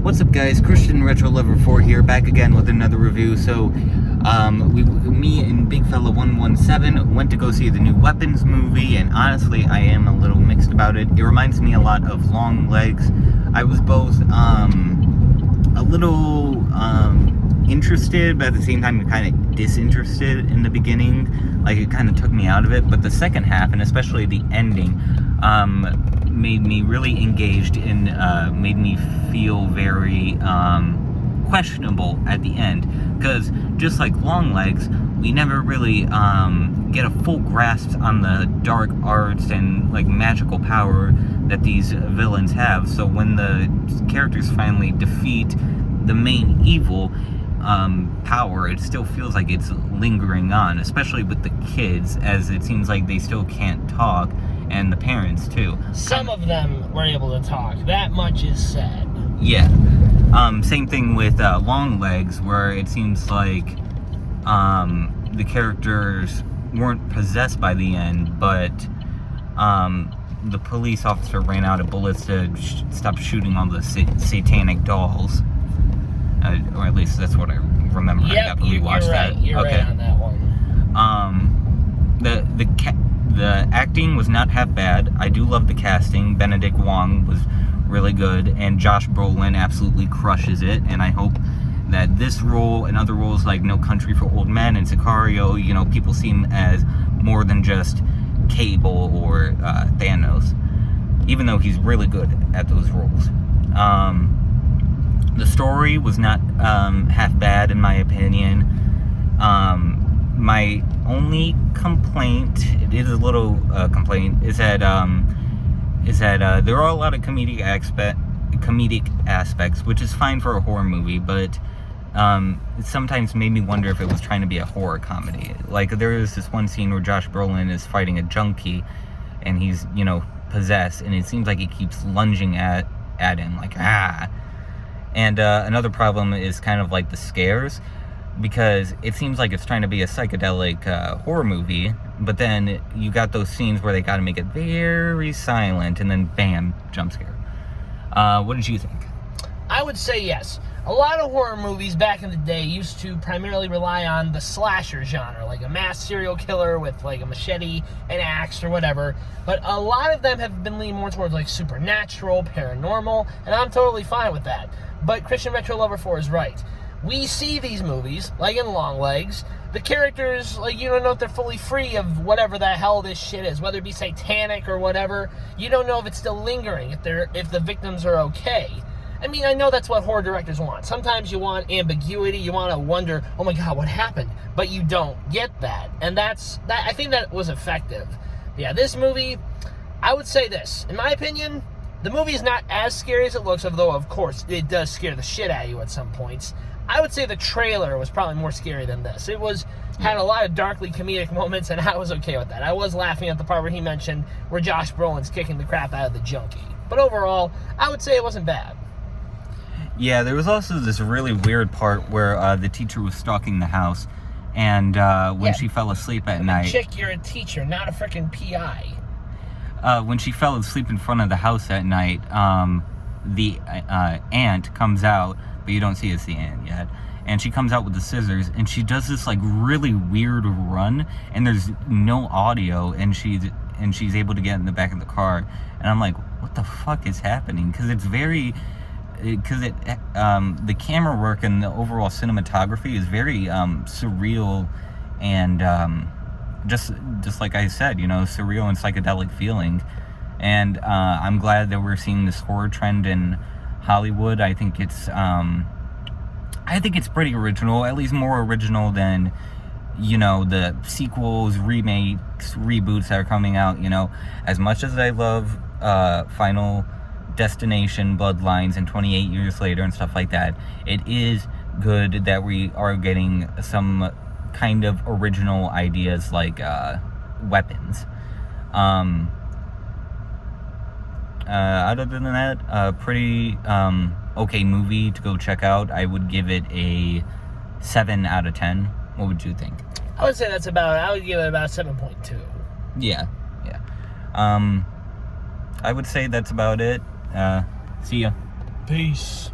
What's up, guys? Christian Retro Lover 4 here, back again with another review. So, me and Big Fella 117 went to go see the new Weapons movie, and honestly, I am a little mixed about it. It reminds me a lot of Long Legs. I was both, a little, interested, but at the same time, kind of disinterested in the beginning. Like, it kind of took me out of it, but the second half, and especially the ending, made me really engaged and made me feel very questionable at the end, because just like Long Legs, we never really get a full grasp on the dark arts and like magical power that these villains have. So when the characters finally defeat the main evil power, it still feels like it's lingering on, especially with the kids, as it seems like they still can't talk, and the parents too. Some of them were able to talk. That much is said. Yeah. Same thing with Long Legs, where it seems like the characters weren't possessed by the end, but the police officer ran out of bullets to stop shooting all the satanic dolls. Or at least that's what I remember. Yep, I got to rewatch that. You're okay. right on that one. The acting was not half bad. I do love the casting. Benedict Wong was really good, and Josh Brolin absolutely crushes it. And I hope that this role and other roles like No Country for Old Men and Sicario, you know, people see him as more than just Cable or Thanos, even though he's really good at those roles. The story was not half bad, in my opinion. My only complaint, it is a little complaint, is that there are a lot of comedic aspects, which is fine for a horror movie, but it sometimes made me wonder if it was trying to be a horror comedy. Like, there is this one scene where Josh Brolin is fighting a junkie, and he's, you know, possessed, and it seems like he keeps lunging at him, like, ah. And another problem is kind of like the scares, because it seems like it's trying to be a psychedelic horror movie, but then you got those scenes where they got to make it very silent, and then bam, jump scare. What did you think? I would say yes. A lot of horror movies back in the day used to primarily rely on the slasher genre, like a mass serial killer with like a machete, an axe, or whatever. But a lot of them have been leaning more towards like supernatural, paranormal, and I'm totally fine with that. But Christian Retro Lover 4 is right. We see these movies, like in Long Legs, the characters, like, you don't know if they're fully free of whatever the hell this shit is, whether it be satanic or whatever. You don't know if it's still lingering, if the victims are okay. I mean, I know that's what horror directors want. Sometimes you want ambiguity, you want to wonder, oh my god, what happened? But you don't get that. And I think that was effective. Yeah, this movie, I would say this. In my opinion, the movie is not as scary as it looks, although, of course, it does scare the shit out of you at some points. I would say the trailer was probably more scary than this. It had a lot of darkly comedic moments, and I was okay with that. I was laughing at the part where he mentioned where Josh Brolin's kicking the crap out of the junkie. But overall, I would say it wasn't bad. Yeah, there was also this really weird part where the teacher was stalking the house, and when she fell asleep at night... Chick, you're a teacher, not a freaking PI. When she fell asleep in front of the house at night, the aunt comes out, but you don't see it's the aunt yet, and she comes out with the scissors, and she does this like really weird run, and there's no audio, and she's able to get in the back of the car, and I'm like, what the fuck is happening? Because it's very... the camera work and the overall cinematography is very surreal and just like I said, you know, surreal and psychedelic feeling. And I'm glad that we're seeing this horror trend in Hollywood. I think it's pretty original, at least more original than, you know, the sequels, remakes, reboots that are coming out. You know, as much as I love Final Destination, Bloodlines, and 28 Years Later and stuff like that, it is good that we are getting some kind of original ideas like Weapons. Other than that, pretty okay movie to go check out. I would give it a 7 out of 10. What would you think? I would give it about 7.2. Yeah. I would say that's about it. See ya. Peace.